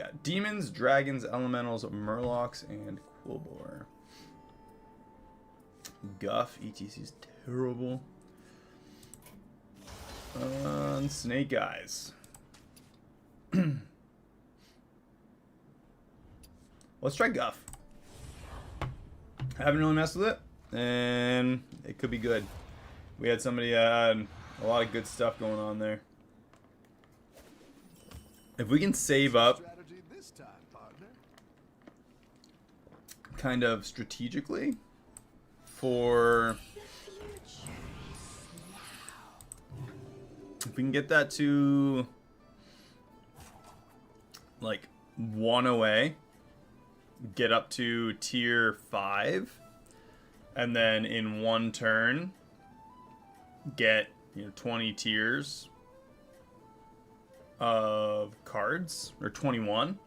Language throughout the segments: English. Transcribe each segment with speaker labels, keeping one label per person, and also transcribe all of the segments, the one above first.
Speaker 1: got demons, dragons, elementals, murlocs, and quillbore. Guff, ETC's terrible. Snake eyes. Let's try Guff. I haven't really messed with it, and it could be good. We had somebody a lot of good stuff going on there. If we can save up kind of strategically for, if we can get that to like 1 away, get up to tier 5, and then in 1 turn get 20 tiers of cards, or 21.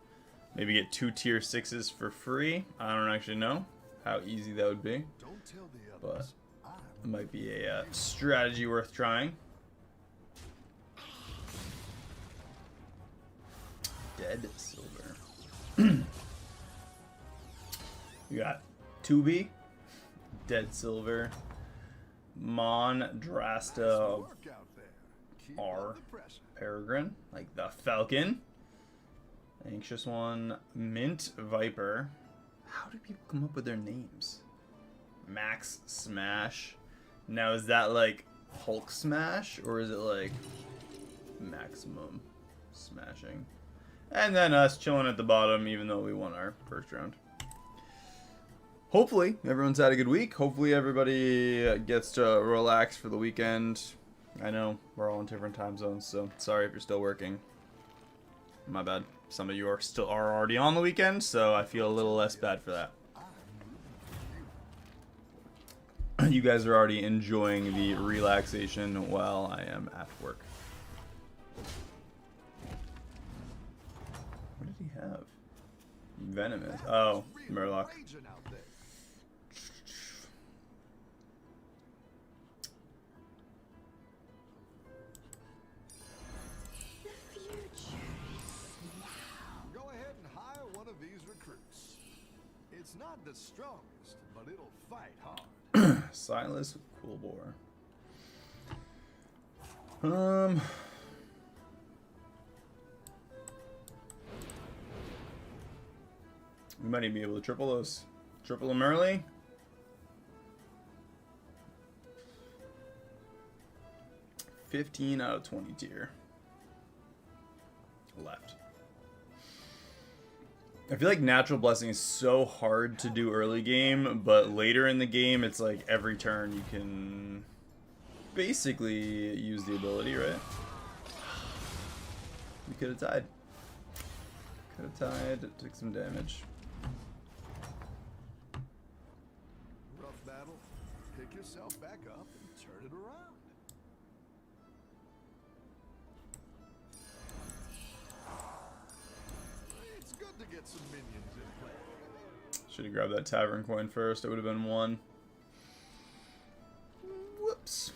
Speaker 1: Maybe get 2 tier 6s for free. I don't actually know how easy that would be, but it might be a strategy worth trying. Dead silver. We got Tubi, Dead Silver, Drasta R, Peregrine, like the Falcon, Anxious One, Mint Viper. How do people come up with their names? Max Smash. Now is that like Hulk Smash, or is it like Maximum Smashing? And then us chilling at the bottom, even though we won our first round. Hopefully everyone's had a good week. Hopefully everybody gets to relax for the weekend. I know we're all in different time zones, so sorry if you're still working. My bad. Some of you are already on the weekend, so I feel a little less bad for that. You guys are already enjoying the relaxation while I am at work. What did he have? Venomous. Oh, Murloc.
Speaker 2: It's not the strongest, but it'll fight hard.
Speaker 1: Silas Quillbore. We might even be able to triple those. Triple them early. $15 out of 20 tier left. I feel like Natural Blessing is so hard to do early game, but later in the game, it's like every turn you can basically use the ability, right? We could have tied. Could have tied, took some damage.
Speaker 2: Rough battle. Pick yourself back up and turn it around. To get some minions in play.
Speaker 1: Should have grabbed that tavern coin first. It would have been 1. Whoops.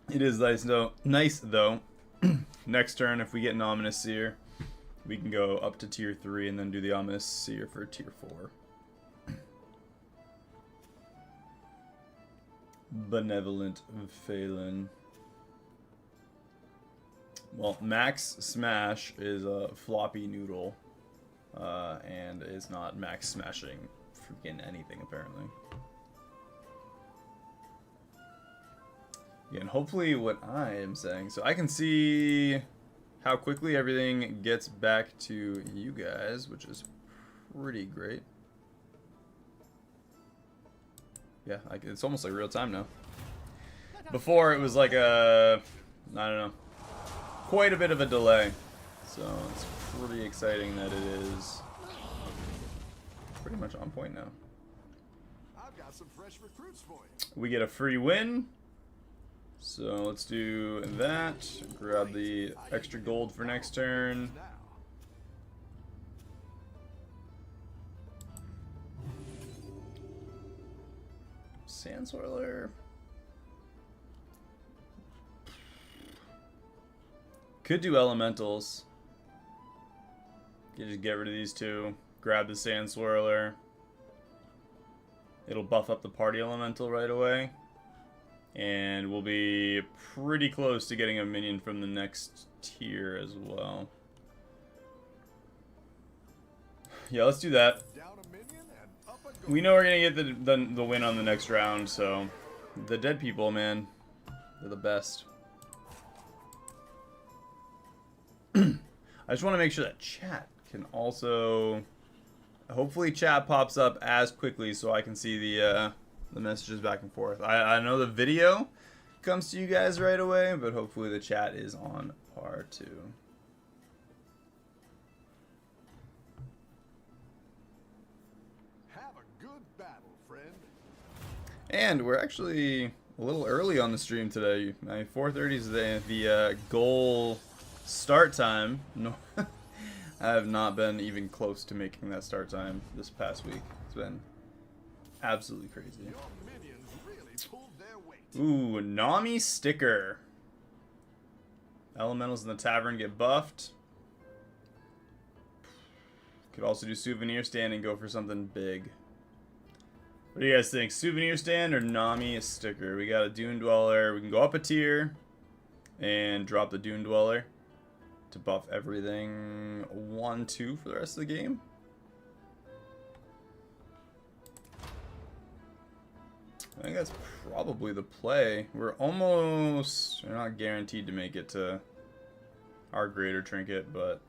Speaker 1: It is nice though. Next turn, if we get an Ominous Seer, we can go up to tier 3 and then do the Ominous Seer for tier 4. Benevolent Phelan. Well, Max Smash is a floppy noodle, and is not max smashing freaking anything, apparently. Yeah, and hopefully what I am saying, so I can see how quickly everything gets back to you guys, which is pretty great. Yeah, it's almost like real time now. Before, it was like a, I don't know, quite a bit of a delay, so it's pretty exciting that it is pretty much on point now.
Speaker 2: I've got some fresh recruits for you.
Speaker 1: We get a free win, so let's do that. Grab the extra gold for next turn. Sandswirler. Could do elementals. You just get rid of these two. Grab the Sand Swirler. It'll buff up the party elemental right away. And we'll be pretty close to getting a minion from the next tier as well. Yeah, let's do that. We know we're going to get the win on the next round, so... The dead people, man. They're the best. I just want to make sure that chat can also... Hopefully chat pops up as quickly so I can see the messages back and forth. I know the video comes to you guys right away, but hopefully the chat is on par too.
Speaker 2: Have a good battle, friend.
Speaker 1: And we're actually a little early on the stream today. 4:30 is the goal start time. No. I have not been even close to making that start time this past week. It's been absolutely crazy.
Speaker 2: Your minions really pulled their weight.
Speaker 1: Ooh, Nami sticker. Elementals in the tavern get buffed. Could also do souvenir stand and go for something big. What do you guys think? Souvenir stand or Nami sticker? We got a Dune Dweller. We can go up a tier and drop the Dune Dweller to buff everything 1-2 for the rest of the game. I think that's probably the play. We're not guaranteed to make it to our greater trinket, but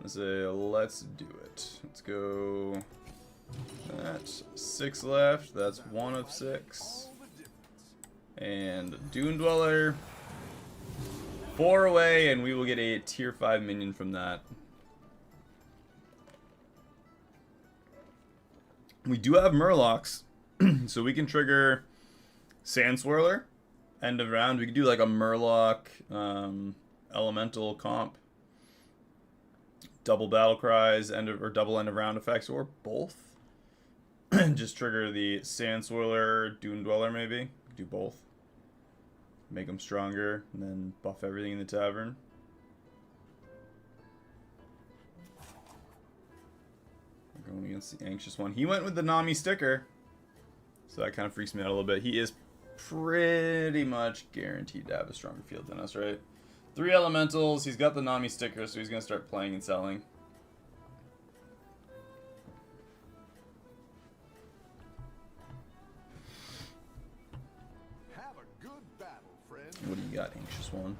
Speaker 1: let's do it. Let's go. That's 6 left. That's 1 of 6. And Dune Dweller. 4 away, and we will get a tier 5 minion from that. We do have Murlocs, so we can trigger Sand Swirler. End of round. We could do like a Murloc elemental comp. Double battle cries, double end of round effects, or both. Just trigger the Sand Swirler, Dune Dweller maybe. Do both. Make them stronger, and then buff everything in the tavern. We're going against the Anxious One. He went with the Nami sticker, so that kind of freaks me out a little bit. He is pretty much guaranteed to have a stronger field than us, right? 3 elementals, he's got the Nami sticker, so he's going to start playing and selling. What do you got, Anxious One?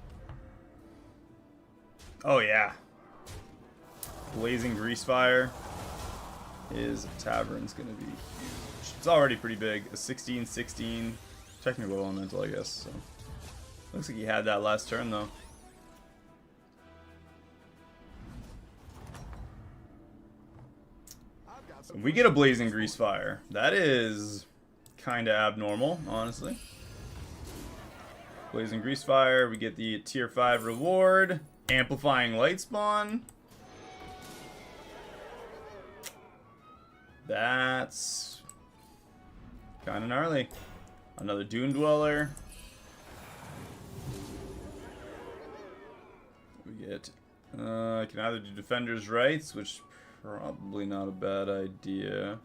Speaker 1: Oh, yeah. Blazing Greasefire. His tavern's going to be huge. It's already pretty big. A 16-16 technical elemental, I guess. So. Looks like he had that last turn, though. We get a Blazing Greasefire. That is kind of abnormal, honestly. Blazing Greasefire, we get the tier 5 reward. Amplifying Lightspawn. That's kind of gnarly. Another Dune Dweller. We get, I can either do Defender's Rights, which probably not a bad idea.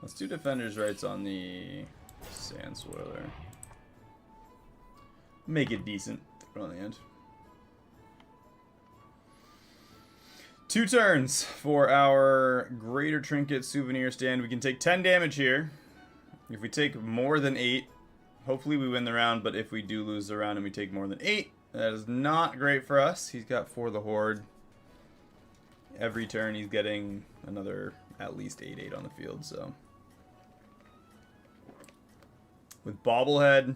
Speaker 1: Let's do Defender's Rights on the Sand Swirler. Make it decent on the end. 2 turns for our Greater Trinket Souvenir Stand. We can take 10 damage here. If we take more than 8, hopefully we win the round, but if we do lose the round and we take more than 8, that is not great for us. He's got For the Horde. Every turn he's getting another at least 8/8 on the field, so. With Bobblehead,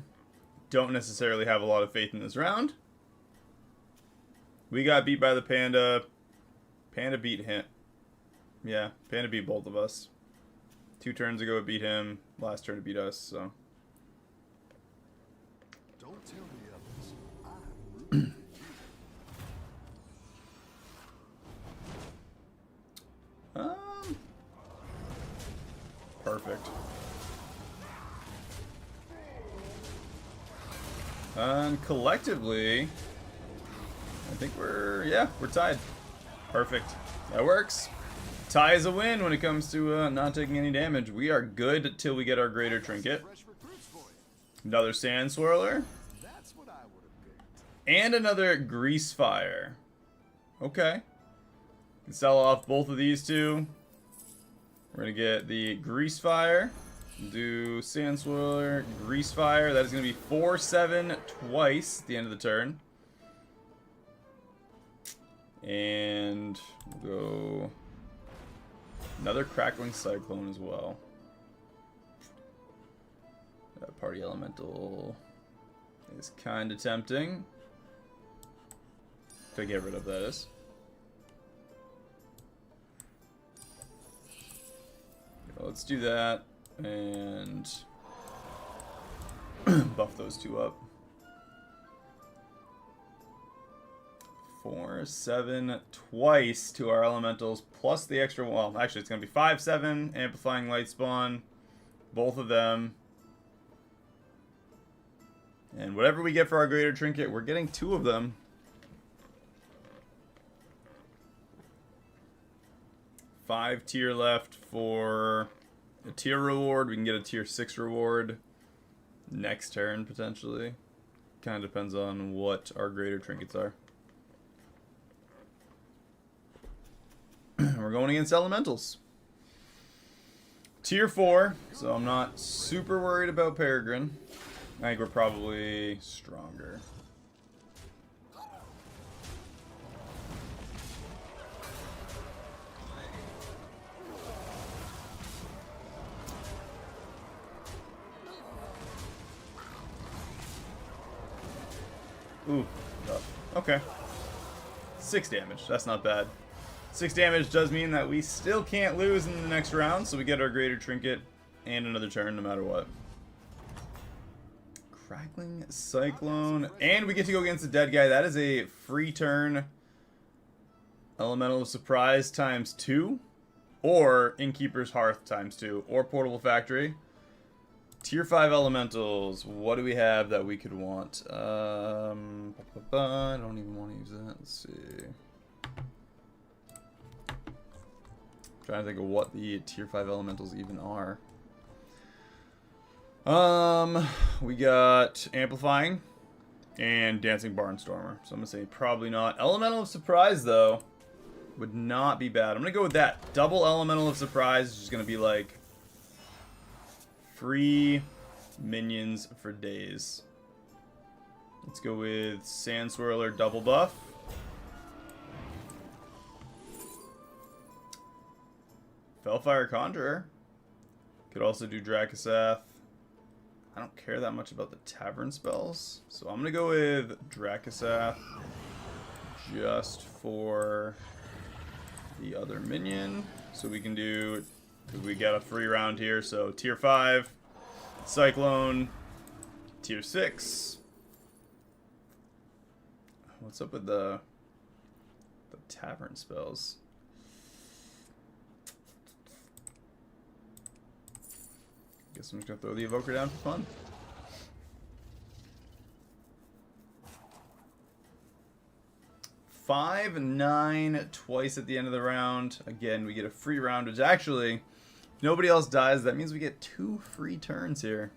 Speaker 1: don't necessarily have a lot of faith in this round. We got beat by the Panda. Panda beat him. Yeah, Panda beat both of us. 2 turns ago it beat him. Last turn it beat us, so.
Speaker 2: Don't tell the others. I'm rooting for you.
Speaker 1: Perfect. And collectively, I think we're tied. Perfect. That works. Tie is a win when it comes to not taking any damage. We are good till we get our greater trinket. Another sand swirler. And another grease fire. Okay. Can sell off both of these two. We're going to get the grease fire. Do sand swirler, grease fire. That is going to be 4-7 twice at the end of the turn. And we'll go another crackling cyclone as well. That party elemental is kind of tempting. To get rid of, that is. Let's do that and buff those two up. 4-7 twice to our elementals plus the extra. Well, actually, it's going to be 5-7 amplifying light spawn, both of them. And whatever we get for our greater trinket, we're getting 2 of them. 5 tier left for a tier reward. We can get a tier 6 reward next turn, potentially. Kind of depends on what our greater trinkets are. We're going against elementals. Tier 4, so I'm not super worried about Peregrine. I think we're probably stronger. Ooh, tough. Okay. 6 damage. That's not bad. 6 damage does mean that we still can't lose in the next round, so we get our greater trinket and another turn no matter what. Crackling Cyclone. And we get to go against the dead guy. That is a free turn. Elemental of Surprise ×2. Or Innkeeper's Hearth ×2. Or Portable Factory. Tier 5 elementals. What do we have that we could want? I don't even want to use that. Let's see. Trying to think of what the tier 5 elementals even are. We got Amplifying and Dancing Barnstormer. So I'm gonna say probably not. Elemental of Surprise though would not be bad. I'm gonna go with that. Double Elemental of Surprise is just gonna be like free minions for days. Let's go with Sand Swirler double buff. Fellfire Conjurer. Could also do Dracasath. I don't care that much about the Tavern spells, so I'm gonna go with Dracasath just for the other minion. So we can do, we got a free round here, so tier 5, Cyclone, tier 6. What's up with the Tavern spells? Guess I'm just gonna throw the Evoker down for fun. Five, 9 twice at the end of the round. Again, we get a free round, which actually, if nobody else dies, that means we get 2 free turns here.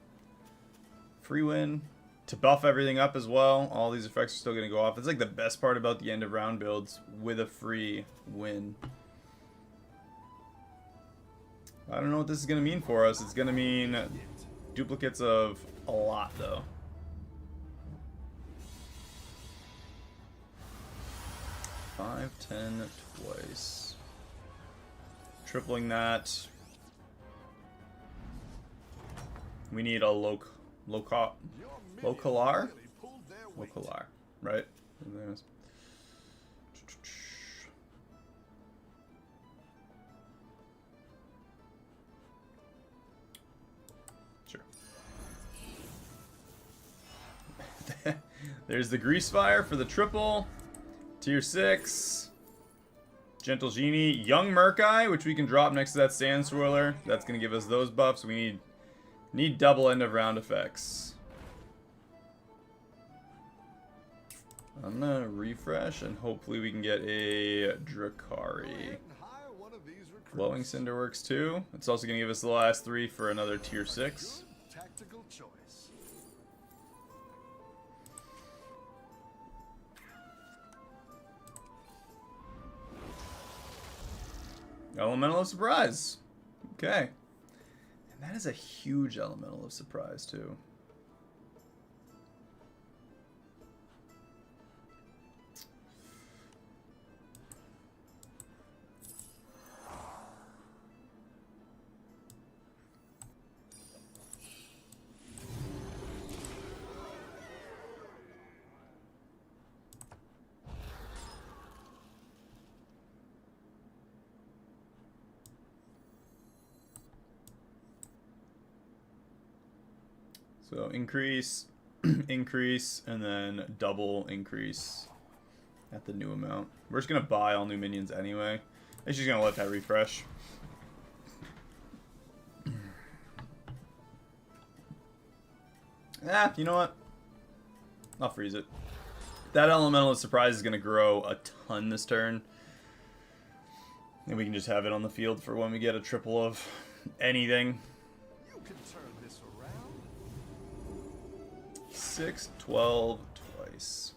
Speaker 1: Free win. To buff everything up as well. All these effects are still gonna go off. It's like the best part about the end of round builds with a free win. I don't know what this is going to mean for us. It's going to mean duplicates of a lot, though. Five, 10 twice. Tripling that. We need a localar, right? There's the Grease Fire for the triple. Tier 6. Gentle Genie. Young Murkai, which we can drop next to that Sand Swirler. That's going to give us those buffs. We need double end of round effects. I'm gonna refresh and hopefully we can get a Drakari. Glowing Cinder works too. It's also gonna give us the last 3 for another tier 6.
Speaker 2: Tactical choice.
Speaker 1: Elemental of Surprise. Okay. And that is a huge Elemental of Surprise too. So increase, increase, and then double increase at the new amount. We're just going to buy all new minions anyway. It's just going to let that refresh. You know what? I'll freeze it. That Elemental of Surprise is going to grow a ton this turn. And we can just have it on the field for when we get a triple of anything. 6, 12, twice.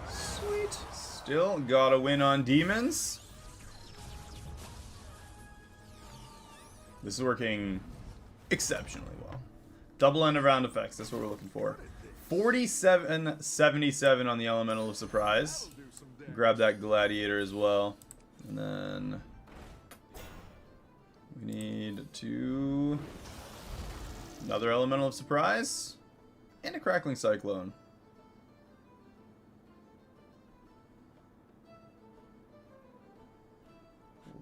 Speaker 1: Sweet. Still gotta win on demons. This is working exceptionally well. Double end of round effects, that's what we're looking for. 47-77 on the Elemental of Surprise. Grab that Gladiator as well. And then we need to another Elemental of Surprise and a Crackling Cyclone.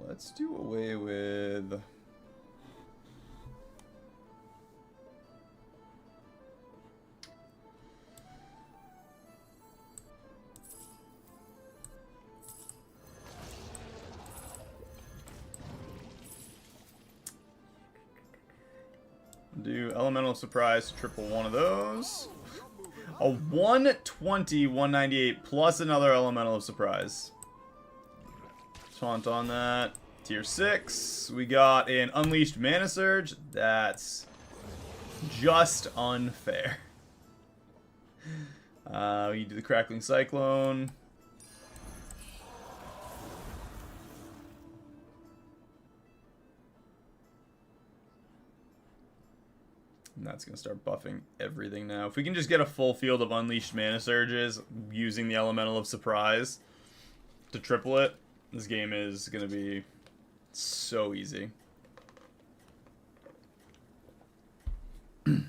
Speaker 1: Let's do away with do Elemental of Surprise, triple one of those. A 120, 198 plus another Elemental of Surprise. Taunt on that. Tier 6. We got an Unleashed Mana Surge. That's just unfair. We do the Crackling Cyclone. And that's going to start buffing everything now. If we can just get a full field of Unleashed Mana Surges using the Elemental of Surprise to triple it, this game is going to be so easy. +4,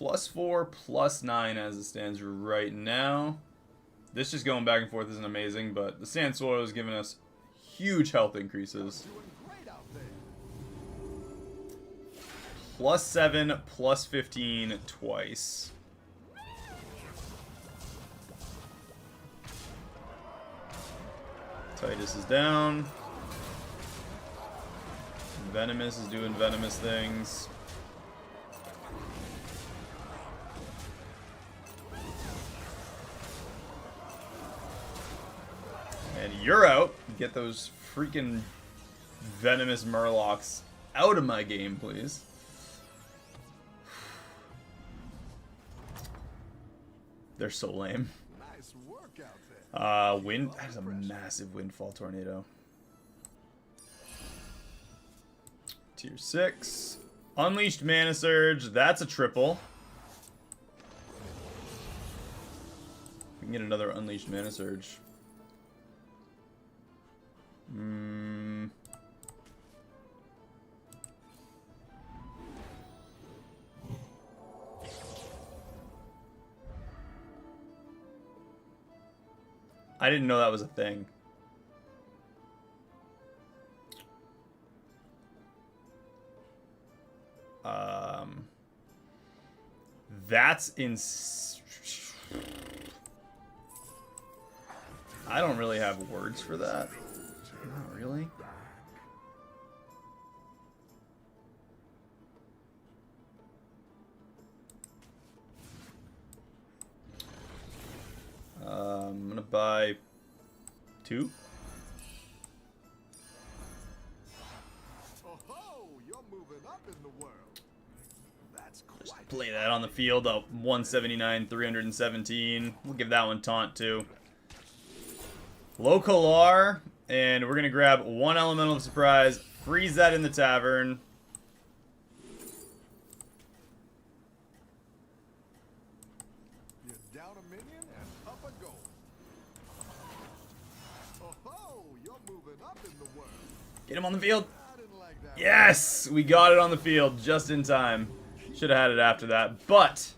Speaker 1: +9 as it stands right now. This just going back and forth isn't amazing, but the Sand Soil is giving us huge health increases. +7, +15 twice. Titus is down. Venomous is doing venomous things. And you're out. Get those freaking venomous Murlocs out of my game, please. They're so lame.
Speaker 2: Nice work out there.
Speaker 1: Wind. That is a massive Windfall Tornado. Tier 6. Unleashed Mana Surge. That's a triple. We can get another Unleashed Mana Surge. I didn't know that was a thing. That's I don't really have words for that. Not really. I'm gonna buy 2.
Speaker 2: Oh, you're moving up in the world. That's
Speaker 1: Just
Speaker 2: quite
Speaker 1: play that on the field. 179, 317. We'll give that one taunt too. Local R, and we're gonna grab 1 elemental of surprise. Freeze that in the tavern.
Speaker 2: You're down a minion and up a goal. Oh, you're moving up in the world.
Speaker 1: Get him on the field.
Speaker 2: I didn't like that.
Speaker 1: Yes, we got it on the field just in time. Should have had it after that, but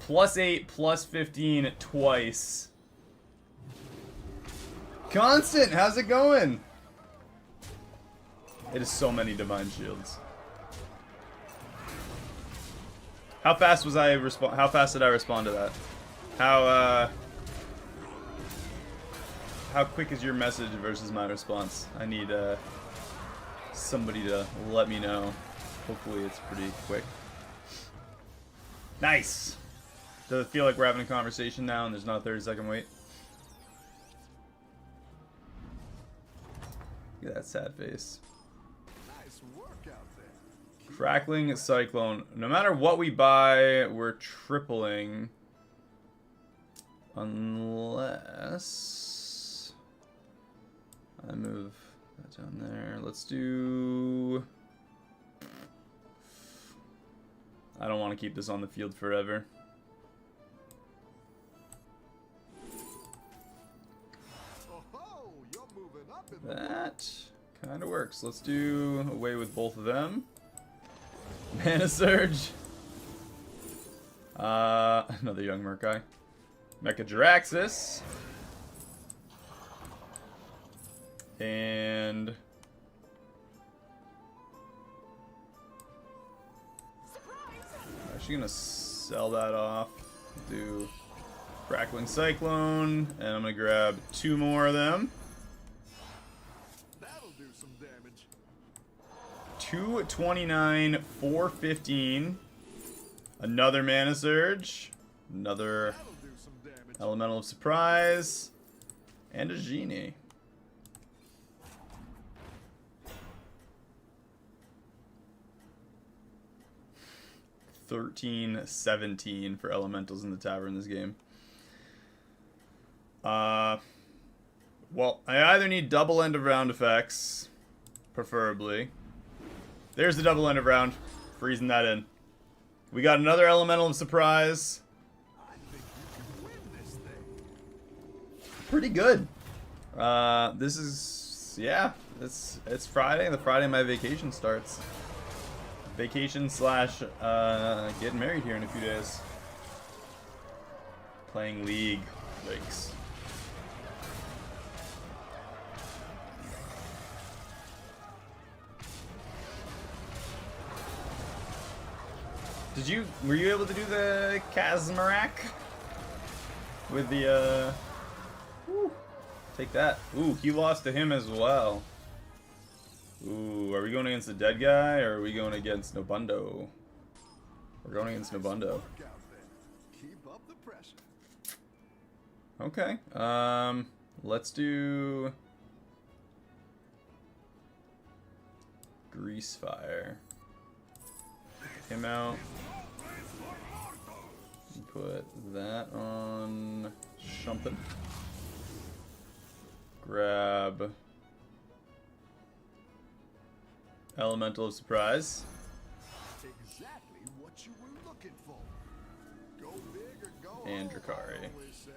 Speaker 1: +8, +15 twice. Constant, how's it going? It is so many divine shields. How fast was I How fast did I respond to that? How quick is your message versus my response? I need somebody to let me know. Hopefully it's pretty quick. Nice. Does it feel like we're having a conversation now and there's not a 30-second wait? Look at that sad face.
Speaker 2: Nice work out there.
Speaker 1: Crackling Cyclone. No matter what we buy, we're tripling. Unless I move that down there. Let's do... I don't want to keep this on the field forever.
Speaker 2: Oh, you're moving up in the
Speaker 1: That kind of works. Let's do away with both of them. Mana Surge. Another young Murkai. Mecha Jiraxis. And... I'm actually gonna sell that off. Do Crackling Cyclone. And I'm gonna grab 2 more of them.
Speaker 2: That'll do some damage.
Speaker 1: 229, 415. Another Mana Surge. Another
Speaker 2: That'll do some damage.
Speaker 1: Elemental of Surprise. And a Genie. $13.17 for elementals in the tavern this game. Well, I either need double end of round effects, preferably. There's the double end of round. Freezing that in. We got another elemental of surprise.
Speaker 2: I think you can win this thing.
Speaker 1: Pretty good. This is, yeah, it's Friday. The Friday my vacation starts. Vacation slash getting married here in a few days. Playing League. Leagues. Were you able to do the Kazmarak? With the, whew, take that. Ooh, he lost to him as well. Ooh, are we going against the dead guy, or are we going against Nobundo? We're going against Nobundo.
Speaker 2: Work out there. Keep up the pressure.
Speaker 1: Okay, let's do... Grease Fire. Get him out. Put that on something. Grab Elemental of Surprise.
Speaker 2: Exactly what you were looking for. Go big or go
Speaker 1: And
Speaker 2: home,
Speaker 1: Drakari.
Speaker 2: I always say.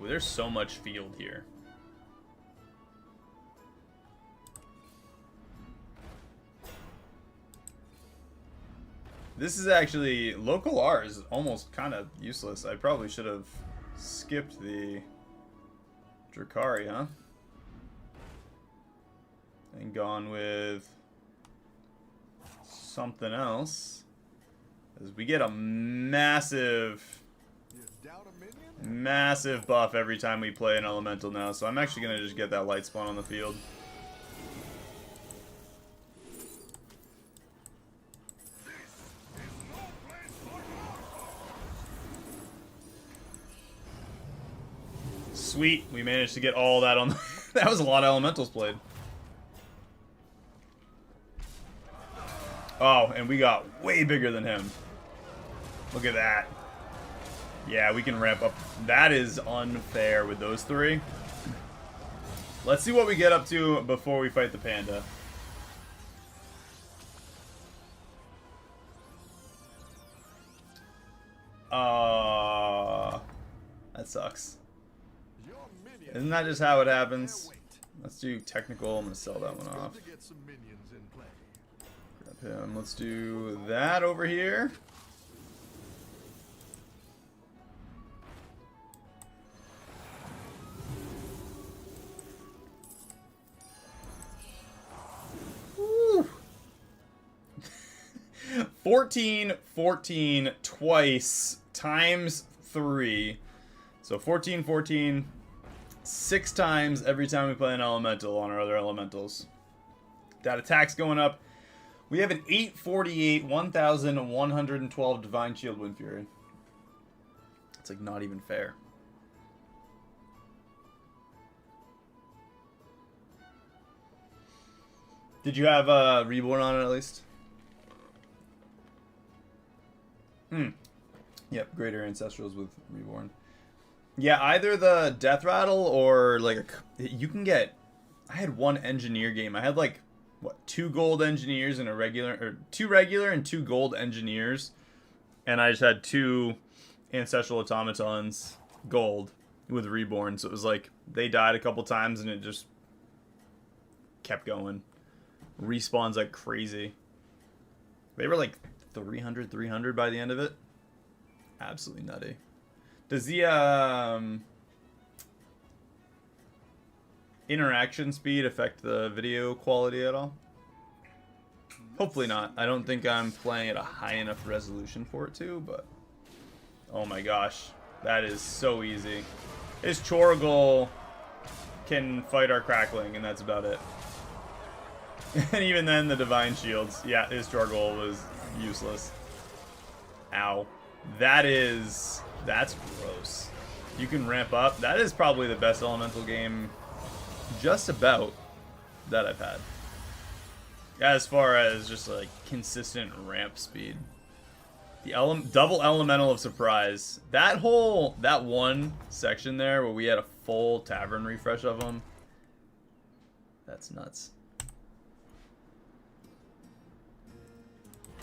Speaker 1: Ooh, there's so much field here. This is actually... Local R is almost kind of useless. I probably should have skipped the Drakari, huh? And gone with something else. As we get a massive buff every time we play an elemental now. So I'm actually going to just get that light spawn on the field. Sweet, we managed to get all that on the that was a lot of elementals played. Oh, and we got way bigger than him. Look at that. Yeah, we can ramp up. That is unfair with those three. Let's see what we get up to before we fight the panda. That sucks. Isn't that just how it happens? Let's do technical. I'm gonna sell that one off. Grab him. Let's do that over here. Woo. 14 twice times 3. So 14, 6 times every time we play an elemental on our other elementals. That attack's going up. We have an 848, 1,112 Divine Shield Wind Fury. It's like not even fair. Did you have Reborn on it at least? Yep, Greater Ancestrals with Reborn. Yeah, either the Death Rattle or like you can get. I had one engineer game. I had like what 2 gold engineers and a regular, or 2 regular and 2 gold engineers, and I just had 2 ancestral automatons gold with Reborn. So it was like they died a couple times and it just kept going. Respawns like crazy. They were like 300 by the end of it. Absolutely nutty. Does the interaction speed affect the video quality at all? Hopefully not. I don't think I'm playing at a high enough resolution for it to, but oh my gosh, that is so easy. His Chorgol can fight our Crackling, and that's about it. And even then, the Divine Shields. Yeah, his Chorgol was useless. Ow. That's gross. You can ramp up. That is probably the best elemental game just about that I've had. As far as just like consistent ramp speed. The double elemental of surprise. That one section there where we had a full tavern refresh of them. That's nuts.